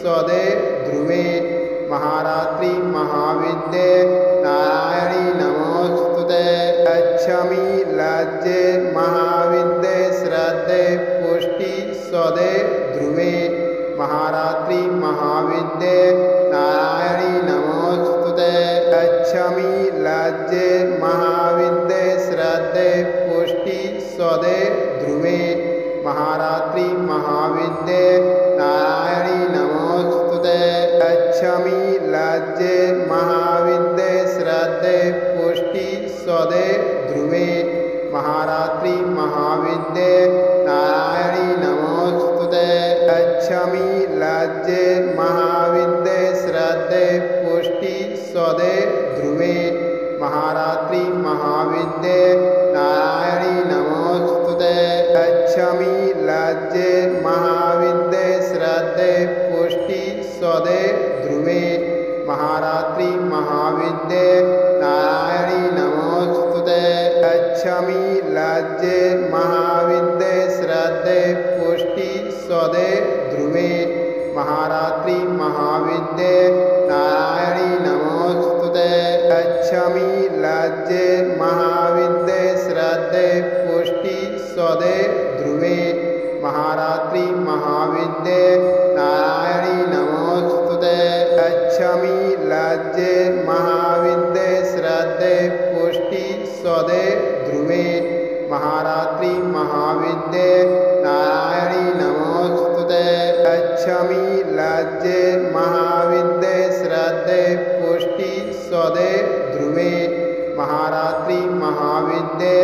स्वदे ध्रुवे महारात्रि महाविद्ये नारायणी नमोस्तुते लक्ष्मी लज्जे महाविद्ये श्रद्धे पुष्टि स्वदे ध्रुवे महारात्रि महाविद्ये नारायणी नमोस्तुते लक्ष्मी लज्जे महाविद्ये श्रद्धे पुष्टि स्वदे ध्रुवे महारात्रि महाविद्ये नारायणी नमोस्तुते लक्ष्मी लज्जे महाविद्ये श्रद्धे पुष्टि स्वदे ध्रुवे महारात्रि महाविद्ये नारायणी नमोस्तुते लक्ष्मी लज्जे महाविद्ये श्रद्धे पुष्टि स्वदे ध्रुवे महारात्रि महाविद्ये नारायणी नमोस्तुते लक्ष्मी लज्जे महाविद्ये श्रद्धे पुष्टि स्वदे ध्रुवे महारात्रि महाविद्ये नारायणी नमोस्तुते लक्ष्मी लज्जे महाविद्ये श्रद्धे पुष्टि स्वदे ध्रुवे महारात्रि महाविद्ये नारायणी नमोस्तुते लक्ष्मी लज्जे महाविद्ये श्रद्धे पुष्टि स्वदे ध्रुवे महारात्रि महाविद्ये नारायणी नमोस्तुते लक्ष्मी लज्जे महाविद्ये श्रद्धे पुष्टि स्वदे ध्रुवे महारात्रि महाविद्ये नारायणी नमोस्तुते लक्ष्मी लज्जे महाविद्ये श्रद्धे पुष्टि स्वदे ध्रुवे महारात्रि महाविद्ये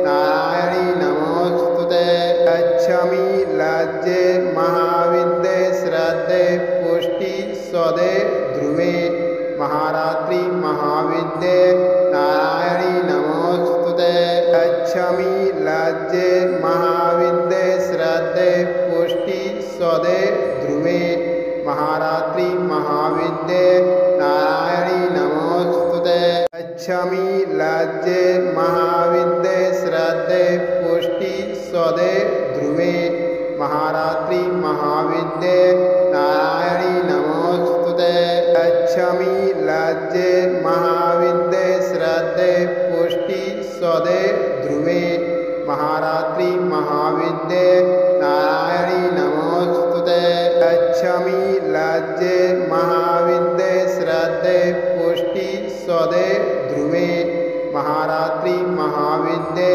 नारायणी नमोस्तुते लक्ष्मी लज्जे महाविद्ये श्रद्धे पुष्टि स्वदे ध्रुवे महारात्रि महाविद्ये नारायणी नमोस्तुते लक्ष्मी लज्जे महाविद्ये श्रद्धे पुष्टि स्वदे ध्रुवे महारात्रि महाविद्ये नारायणी नमोस्तुते लक्ष्मी लज्जे महाविद्ये श्रद्धे पुष्टि स्वदे ध्रुवे महारात्रि महाविद्ये नारायणी नमोस्तुते लक्ष्मी लज्जे महाविद्ये श्रद्धे पुष्टि स्वदे ध्रुवे महारात्रि महाविद्ये नारायणी नमोस्तुते लक्ष्मी लज्जे महाविद्ये श्रद्धे पुष्टि स्वदे ध्रुवे महारात्रि महाविद्ये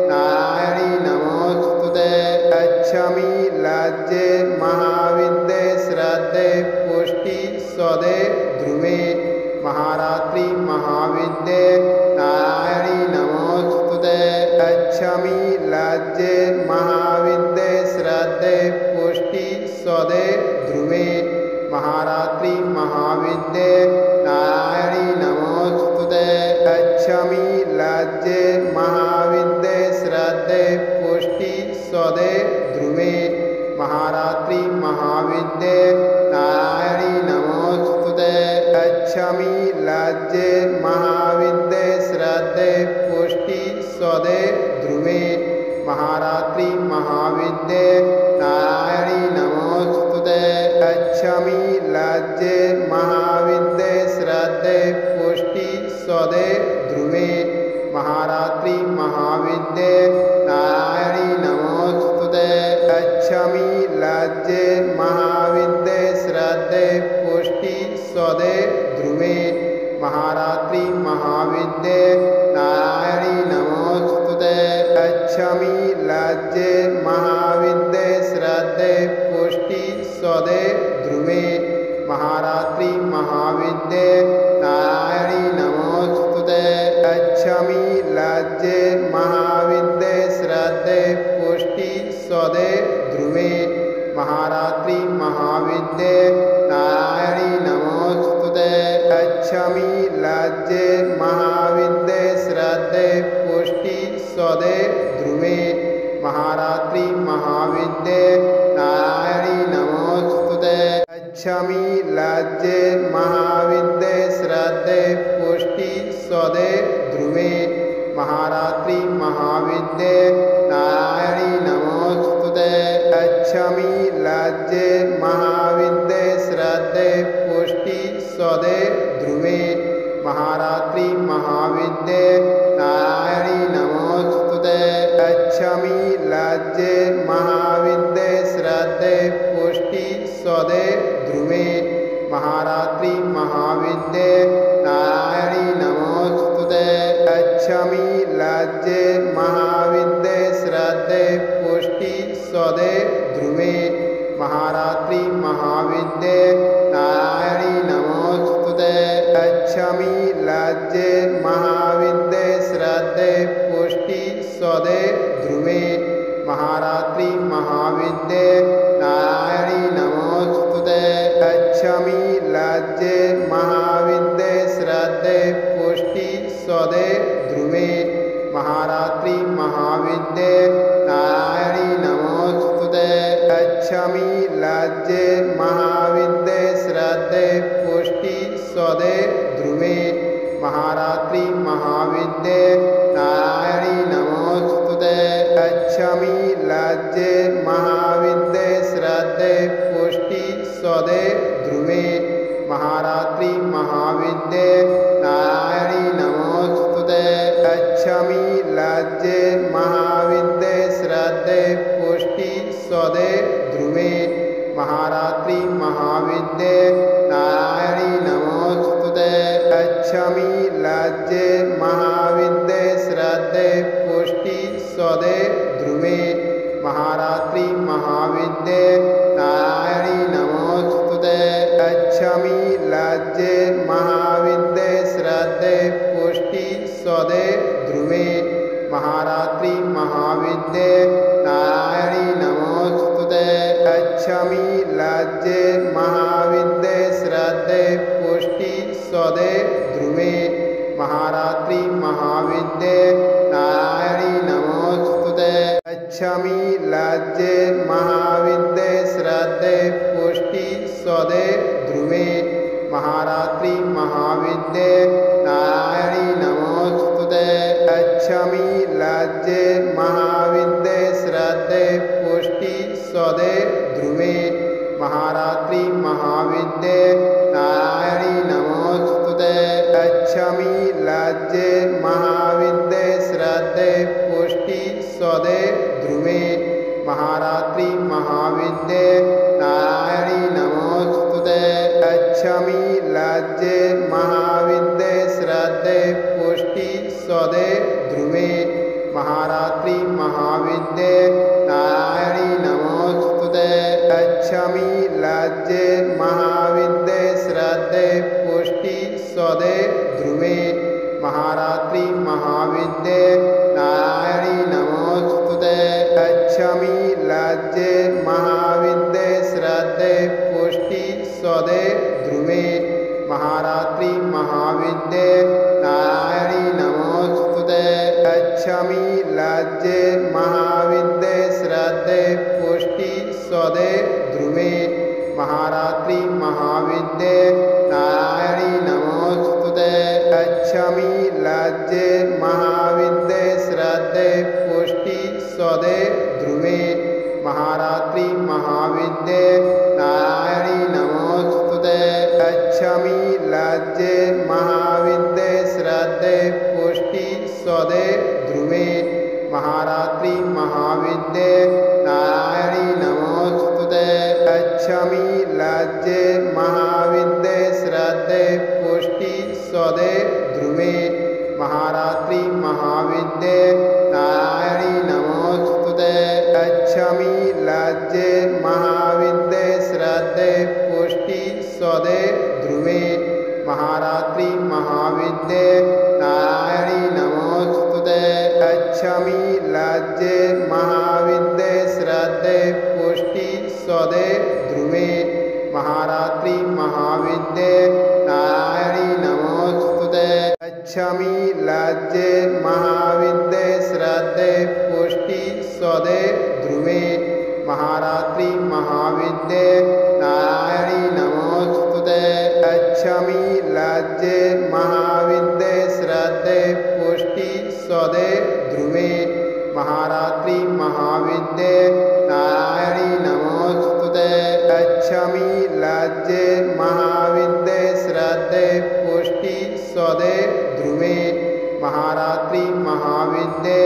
नारायणी नमोस्तुते लक्ष्मी लज्जे महाविद्ये श्रद्धे पुष्टि स्वदे ध्रुवे महारात्रि महाविद्ये नारायणी नमोस्तुते लक्ष्मी लज्जे महाविद्ये श्रद्धे पुष्टि स्वदे ध्रुवे महारात्रि महाविद्ये नारायणी नमोस्तुते लक्ष्मी लज्जे महाविद्ये श्रद्धे पुष्टि स्वदे ध्रुवे महारात्रि महाविद्ये नारायणी नमोस्तुते लक्ष्मी लज्जे महाविद्ये श्रद्धे पुष्टि स्वदे ध्रुवे महारात्रि महाविद्ये नारायणी नमोस्तुते लक्ष्मी लज्जे महाविद्ये श्रद्धे पुष्टि स्वदे ध्रुवे महारात्रि महाविद्ये नारायणी नमोस्तुते लक्ष्मी लज्जे महाविद्ये श्रद्धे पुष्टि स्वदे ध्रुवे महारात्रि महाविद्ये नारायणी नमोस्तुते लक्ष्मी लज्जे महाविद्ये श्रद्धे पुष्टि स्वदे ध्रुवे महारात्रि महाविद्ये नारायणी नमोस्तुते लक्ष्मी लज्जे महाविद्ये श्रद्धे पुष्टि स्वदे ध्रुवे महारात्रि महाविद्ये नारायणी नमोस्तुते लक्ष्मी लज्जे महाविद्ये श्रद्धे पुष्टि स्वदे ध्रुवे महारात्रि महाविद्ये नारायणी नमोस्तुते लक्ष्मी लज्जे महाविद्ये श्रद्धे पुष्टि स्वदे ध्रुवे महारात्रि महाविद्ये नारायणी नमोस्तुते लक्ष्मी लज्जे महाविद्ये श्रद्धे स्वदे ध्रुवे महारात्रि महाविद्ये नारायणी नमोस्तुते गच्छामि लज्जे महाविद्ये श्रद्धे पुष्टि स्वदे ध्रुवे महारात्रि महाविद्ये नारायणी नमोस्तुते गच्छामि लज्जे महाविद्ये श्रद्धे पुष्टि स्वदे ध्रुवे महारात्रि महाविद्ये नारायणी नमोस्तुते गच्छामि लज्जे महाविद्ये श्रद्धे पुष्टि स्वदे ध्रुवे महारात्रि महाविद्ये नारायणी नमोस्तुते गच्छामि लज्जे महाविद्ये श्रद्धे पुष्टि स्वदे ध्रुवे महारात्रि महाविद्ये नारायणी नमोस्तुते गच्छामि लज्जे महाविद्ये श्रद्धे पुष्टि स्वदे ध्रुवे महारात्रि महाविद्ये नारायणी नमोस्तुते गच्छामि लज्जे महाविद्ये श्रद्धे पुष्टि स्वदे ध्रुवे महारात्रि महाविद्ये नारायणी नमोस्तुते गच्छामि लज्जे महाविद्ये श्रद्धे पुष्टि स्वदे ध्रुवे महारात्रि महाविद्ये नारायणी नमोस्तुते गच्छामि लज्जे महाविद्ये श्रद्धे पुष्टि स्वदे ध्रुवे महारात्रि महाविद्ये नारायणी नमोस्तुते गच्छामि लज्जे महाविद्ये श्रद्धे पुष्टि स्वदे ध्रुवे महारात्रि महाविद्ये नारायणी नमोस्तुते गच्छामि लज्जे महाविद्ये श्रद्धे पुष्टि स्वदे ध्रुवे महारात्रि महाविद्ये नारायणी नमोस्तुते गच्छामि लज्जे महाविद्ये श्रद्धे पुष्टि स्वदे ध्रुवे महारात्रि महाविद्ये नारायणी नमोस्तुते गच्छामि लज्जे महाविद्ये श्रद्धे पुष्टि स्वदे ध्रुवे महारात्रि महाविद्ये नारायणी नमोस्तुते गच्छामि लज्जे महाविद्ये श्रद्धे पुष्टि स्वदे ध्रुवे महारात्रि महाविद्ये नारायणी नमोस्तुते गच्छामि लज्जे महाविद्ये श्रद्धे पुष्टि स्वदे ध्रुवे महारात्रि महाविद्ये नारायणी नमोस्तुते गच्छामि लज्जे महाविद्ये श्रद्धे पुष्टि स्वदे ध्रुवे महारात्रि महाविद्ये नारायणी नमोस्तुते गच्छामि लज्जे महाविद्ये श्रद्धे पुष्टि स्वदे ध्रुवे महारात्रि महाविद्ये नारायणी नमोस्तुते गच्छामि लज्जे महाविद्ये श्रद्धे पुष्टि स्वदे ध्रुवे महारात्रि महाविद्ये नारायणी नमोस्तुते गच्छामि लज्जे महाविद्ये श्रद्धे पुष्टि स्वदे ध्रुवे महारात्रि महाविद्ये नारायणी नमोस्तुते गच्छामि लज्जे महाविद्ये श्रद्धे पुष्टि स्वदे ध्रुवे महारात्रि महाविद्ये नारायणी नमोस्तुते गच्छामि लज्जे महाविद्ये श्रद्धे पुष्टि स्वदे ध्रुवे महारात्रि महाविद्ये नारायणी नमोस्तुते गच्छामि लज्जे महाविद्ये श्रद्धे पुष्टि स्वदे ध्रुवे महारात्रि महाविद्ये नारायणी नमोस्तुते गच्छामि लज्जे महाविद्ये श्रद्धे पुष्टि स्वदे ध्रुवे महारात्रि महाविद्ये नारायणी नमोस्तुते गच्छामि लज्जे महाविद्ये श्रद्धे पुष्टि स्वदे ध्रुवे महारात्रि महाविद्ये नारायणी नमोस्तुते गच्छामि लज्जे महाविद्ये श्रद्धे पुष्टि स्वदे ध्रुवे महारात्रि महाविद्ये नारायणी नमोस्तुते गच्छामि लज्जे महाविद्ये श्रद्धे पुष्टि स्वदे ध्रुवे महारात्रि महाविद्ये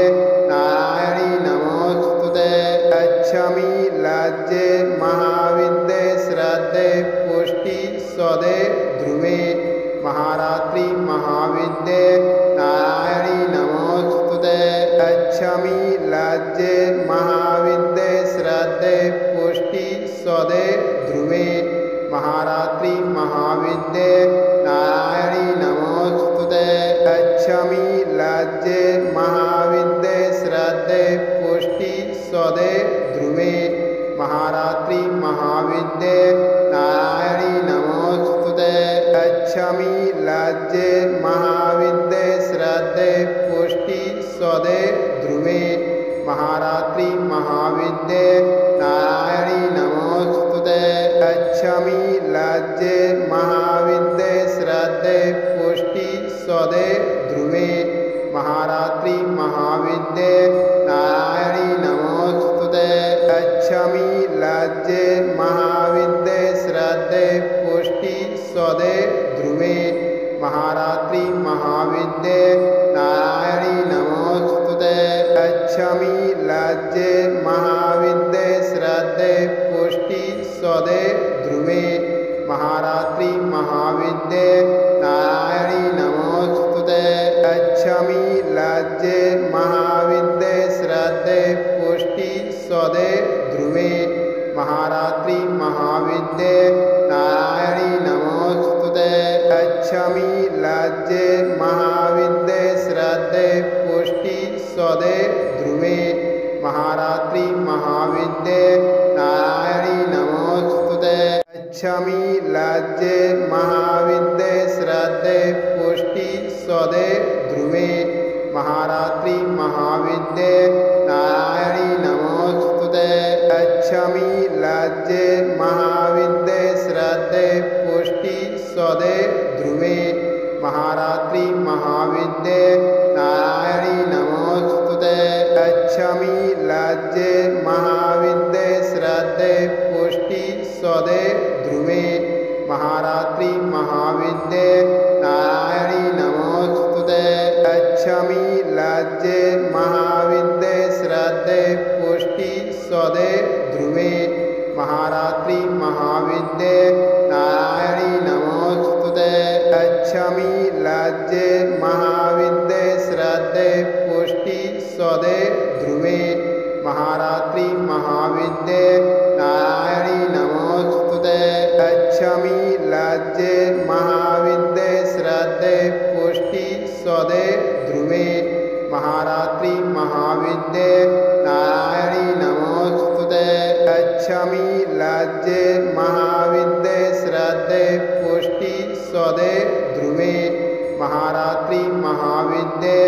नारायणी नमोस्तुते लक्ष्मी लज्जे महाविद्ये श्रद्धे पुष्टि स्वदे ध्रुवे महारात्रि महाविद्ये नारायणी नमोस्तुते लक्ष्मी लज्जे महाविद्ये श्रद्धे पुष्टि स्वदे ध्रुवे महारात्रि महाविद्ये नारायणी नमोस्तुते लक्ष्मी लज्जे महाविद्ये श्रद्धे पुष्टि स्वदे ध्रुवे महारात्रि महाविद्ये नारायणी नमोस्तुते लक्ष्मी लज्जे महाविद्ये श्रद्धे पुष्टि स्वदे ध्रुवे महारात्रि महाविद्ये नारायणी नमोस्तुते लक्ष्मी लज्जे महाविद्ये श्रद्धे पुष्टि स्वदे ध्रुवे महारात्रि महाविद्ये नारायणी नमोस्तुते लक्ष्मी लज्जे महाविद्ये श्रद्धे पुष्टि स्वदे ध्रुवे महारात्रि महाविद्ये नारायणी नमोस्तुते लक्ष्मी लज्जे महाविद्ये श्रद्धे पुष्टि स्वदे ध्रुवे महारात्रि महाविद्ये नारायणी नमोस्तुते लक्ष्मी लज्जे महाविद्ये श्रद्धे पुष्टि स्वदे ध्रुवे महारात्रि महाविद्ये नारायणी नमोस्तुते लक्ष्मी लज्जे महाविद्ये श्रद्धे पुष्टि स्वदे ध्रुवे महारात्रि महाविद्ये नारायणी नमोस्तुते लक्ष्मी लज्जे महाविद्ये श्रद्धे पुष्टि स्वदे ध्रुवे महारात्रि महाविद्ये नारायणी नमोस्तुते लक्ष्मी लज्जे महाविद्ये श्रद्धे पुष्टि स्वदे ध्रुवे महारात्रि महाविद्ये नारायणी नमोस्तुते लक्ष्मी लज्जे महाविद्ये श्रद्धे पुष्टि स्वदे ध्रुवे महारात्रि महाविद्ये नारायणी नमोस्तुते लक्ष्मी लज्जे महाविद्ये श्रद्धे पुष्टि स्वदे ध्रुवे महारात्रि महाविद्ये नारायणी नमोस्तुते लक्ष्मी लज्जे महाविद्ये श्रद्धे पुष्टि स्वदे ध्रुवे महारात्रि महाविद्ये नारायणी नमोस्तुते लक्ष्मी लज्जे महाविद्ये श्रद्धे पुष्टि स्वदे ध्रुवे महारात्रि महाविद्ये नारायणी नमोस्तुते लक्ष्मी लज्जे महाविद्ये श्रद्धे पुष्टि स्वदे ध्रुवे महारात्रि महाविद्ये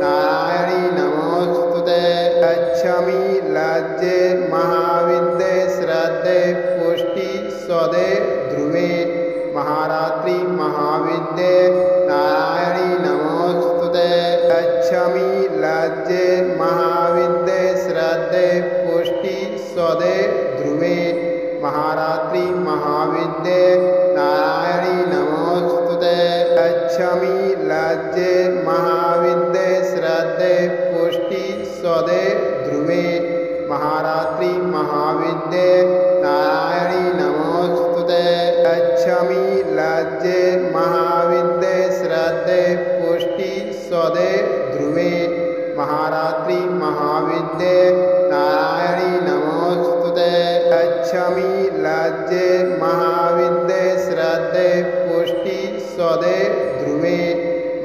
नारायणी नमोस्तुते लक्ष्मी लज्जे महाविद्ये श्रद्धे पुष्टि स्वदे ध्रुवे महारात्रि महाविद्ये नारायणी नमोस्तुते लक्ष्मी लज्जे महाविद्ये श्रद्धे पुष्टि स्वदे ध्रुवे महारात्रि महाविद्ये नारायणी नमोस्तुते लक्ष्मी लज्जे महाविद्ये श्रद्धे पुष्टि स्वदे ध्रुवे महारात्रि महाविद्ये नारायणी नमोस्तुते लक्ष्मी लज्जे महाविद्ये श्रद्धे पुष्टि स्वदे ध्रुवे महारात्रि महाविद्ये नारायणी नमोस्तुते लक्ष्मी लज्जे महाविद्ये श्रद्धे पुष्टि स्वदे ध्रुवे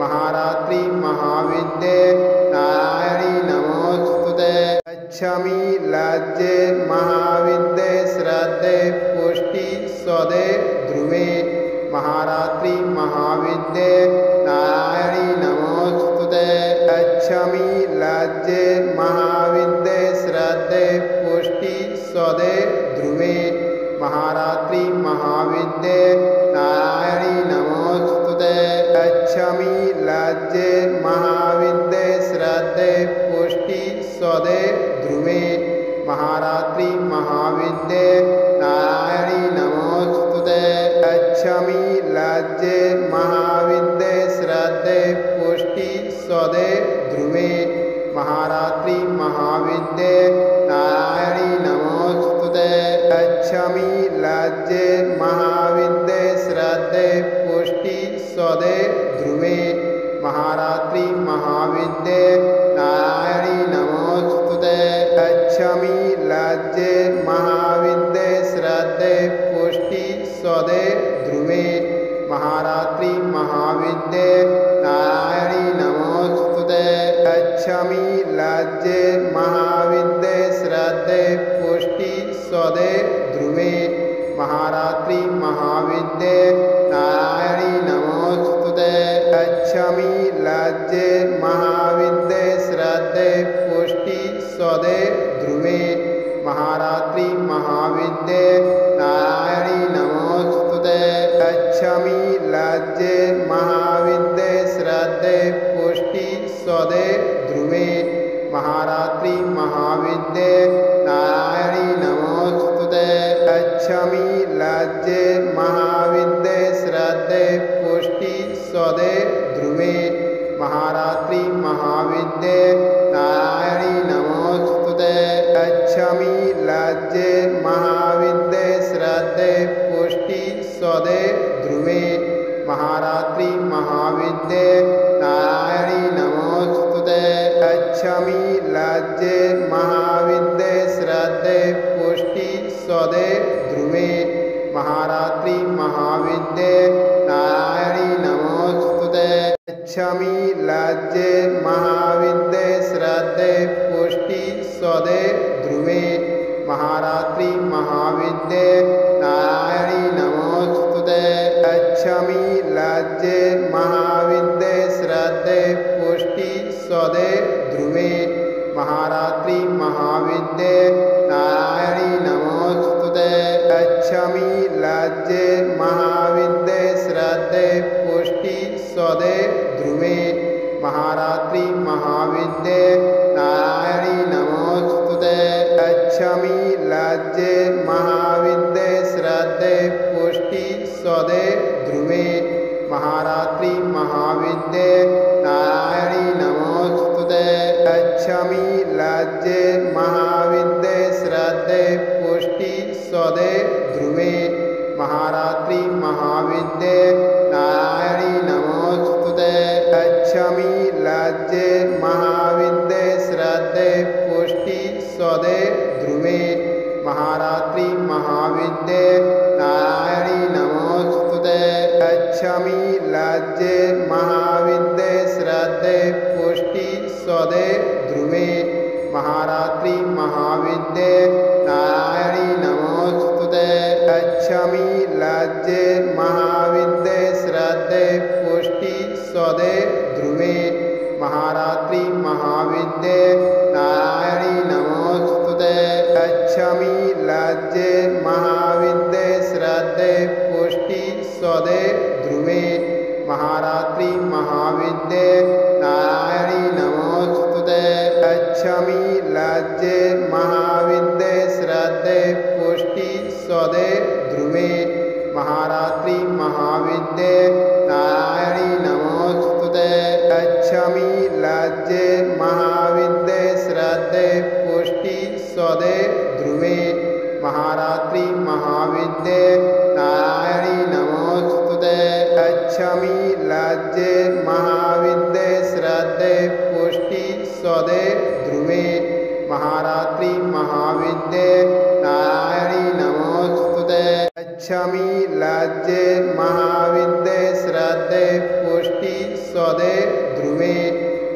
महारात्रि महाविद्ये नारायणी नमोस्तुते लक्ष्मी लज्जे महाविद्ये श्रद्धे पुष्टि स्वदे ध्रुवे महारात्रि महाविद्ये नारायणी नमोस्तुते लक्ष्मी लज्जे महाविद्ये श्रद्धे पुष्टि स्वदे ध्रुवे महारात्रि महाविद्ये नारायणी नमोस्तुते लक्ष्मी लज्जे महाविद्ये श्रद्धे पुष्टि स्वदे ध्रुवे महारात्रि महाविद्ये नारायणी नमोस्तुते लक्ष्मी लज्जे महाविद्ये श्रद्धे पुष्टि स्वदे ध्रुवे महारात्रि महाविद्ये नारायणी नमोस्तुते लक्ष्मी लज्जे महाविद्ये श्रद्धे पुष्टि स्वदे ध्रुवे महारात्रि महाविद्ये नारायणी नमोस्तुते लक्ष्मी लज्जे महाविद्ये श्रद्धे पुष्टि स्वदे ध्रुवे महारात्रि महाविद्ये नारायणी नमोस्तुते लक्ष्मी लज्जे महाविद्ये श्रद्धे पुष्टि स्वदे ध्रुवे महारात्रि महाविद्ये नारायणी नमोस्तुते लक्ष्मी लज्जे महाविद्ये श्रद्धे पुष्टि स्वदे ध्रुवे महारात्रि महाविद्ये नारायणी नमोस्तुते लक्ष्मी लज्जे महाविद्ये श्रद्धे पुष्टि स्वदे ध्रुवे महारात्रि महाविद्ये नारायणी नमोस्तुते लक्ष्मी लज्जे महाविद्ये श्रद्धे पुष्टि स्वदे ध्रुवे महारात्रि महाविद्ये नारायणी नमोस्तुते लक्ष्मी लज्जे महाविद्ये श्रद्धे पुष्टि स्वदे ध्रुवे महारात्रि महाविद्ये नारायणी नमोस्तुते लक्ष्मी लज्जे महाविद्ये श्रद्धे पुष्टि स्वदे ध्रुवे महारात्रि महाविद्ये नारायणी नमोस्तुते लक्ष्मी लज्जे महाविद्ये श्रद्धे पुष्टि स्वदे ध्रुवे महारात्रि महाविद्ये नारायणी नमोस्तुते लक्ष्मी लज्जे महाविद्ये श्रद्धे पुष्टि स्वदे ध्रुवे महारात्रि महाविद्ये नारायणी नमोस्तुते लक्ष्मी लज्जे महाविद्ये श्रद्धे पुष्टि स्वदे ध्रुवे महारात्रि महाविद्ये नारायणी नमोस्तुते लक्ष्मी लज्जे महाविद्ये श्रद्धे पुष्टि स्वदे ध्रुवे महारात्रि महाविद्ये नारायणी नमोस्तुते लक्ष्मी लज्जे महाविद्ये श्रद्धे पुष्टि स्वदे ध्रुवे महारात्रि महाविद्ये नारायणी नमोस्तुते लक्ष्मी लज्जे महाविद्ये श्रद्धे पुष्टि स्वदे ध्रुवे महारात्रि महाविद्ये नारायणी नमोस्तुते लक्ष्मी लज्जे महाविद्ये श्रद्धे पुष्टि स्वदे ध्रुवे महारात्रि महाविद्ये नारायणी नमोस्तुते लक्ष्मी लज्जे महाविद्ये श्रद्धे पुष्टि स्वदे ध्रुवे महारात्रि महाविद्ये नारायणी नमोस्तुते लक्ष्मी लज्जे महाविद्ये श्रद्धे पुष्टि स्वदे ध्रुवे महारात्रि महाविद्ये नारायणी नमोस्तुते लक्ष्मी लज्जे महाविद्ये श्रद्धे पुष्टि स्वदे ध्रुवे महारात्रि महाविद्ये नारायणी नमोस्तुते लक्ष्मी लज्जे महाविद्ये श्रद्धे पुष्टि स्वदे ध्रुवे महारात्रि महाविद्ये नारायणी नमोस्तुते लक्ष्मी लज्जे महाविद्ये श्रद्धे पुष्टि स्वदे ध्रुवे महारात्रि महाविद्ये नारायणी नमोस्तुते लक्ष्मी लज्जे महाविद्ये श्रद्धे पुष्टि स्वदे ध्रुवे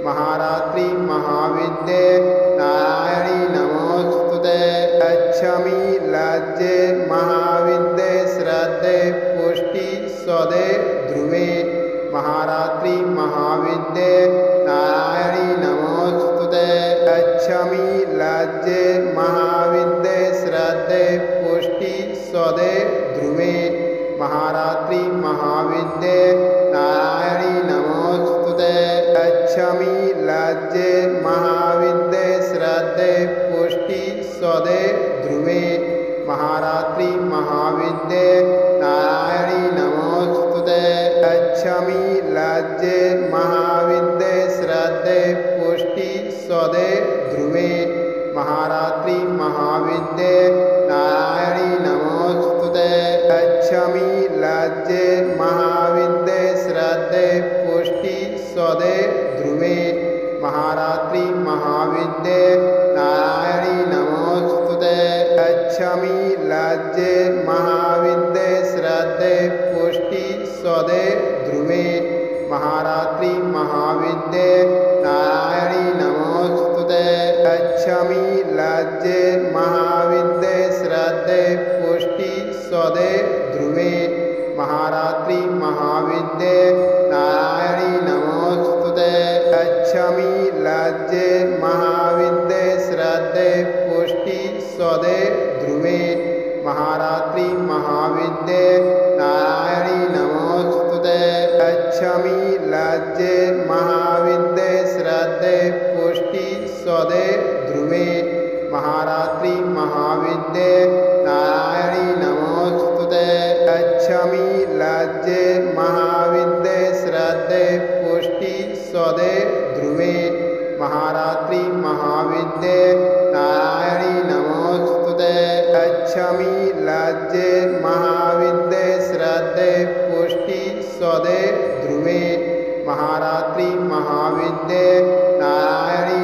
महारात्रि महाविद्ये नारायणी नमोस्तुते लक्ष्मी लज्जे महाविद्ये श्रद्धे पुष्टि स्वदे ध्रुवे महारात्रि महाविद्ये नारायणी नमोस्तुते लक्ष्मी लज्जे महाविद्ये श्रद्धे पुष्टि स्वदे ध्रुवे महारात्रि महाविद्ये नारायणी नमोस्तुते लक्ष्मी लज्जे महाविद्ये श्रद्धे पुष्टि स्वदे ध्रुवे महारात्रि महाविद्ये नारायणी श्रद्धे पुष्टि स्वदे ध्रुवे महारात्रि महाविद्ये नारायणी नमोस्तुते गच्छामि लज्जे महाविद्ये श्रद्धे पुष्टि स्वदे ध्रुवे महारात्रि महाविद्ये नारायणी नमोस्तुते गच्छामि लज्जे महाविद्ये श्रद्धे पुष्टि स्वदे ध्रुवे महारात्रि महाविद्ये नारायणी नमोस्तुते गच्छामि लज्जे महाविद्ये श्रद्धे पुष्टि स्वदे ध्रुवे महारात्रि महाविद्ये नारायणी नमोस्तुते गच्छामि लज्जे महाविद्ये श्रद्धे पुष्टि स्वदे ध्रुवे महारात्रि महाविद्ये नारायणी नमोस्तुते गच्छामि लज्जे महाविद्ये श्रद्धे पुष्टि स्वदे ध्रुवे महारात्रि महाविद्ये नारायणी नमोस्तुते गच्छामि लज्जे महाविद्ये श्रद्धे पुष्टि स्वदे ध्रुवे महारात्रि महाविद्ये नारायणी नमोस्तुते गच्छामि लज्जे महाविद्ये श्रद्धे पुष्टि स्वदे ध्रुवे महारात्रि महाविद्ये नारायणी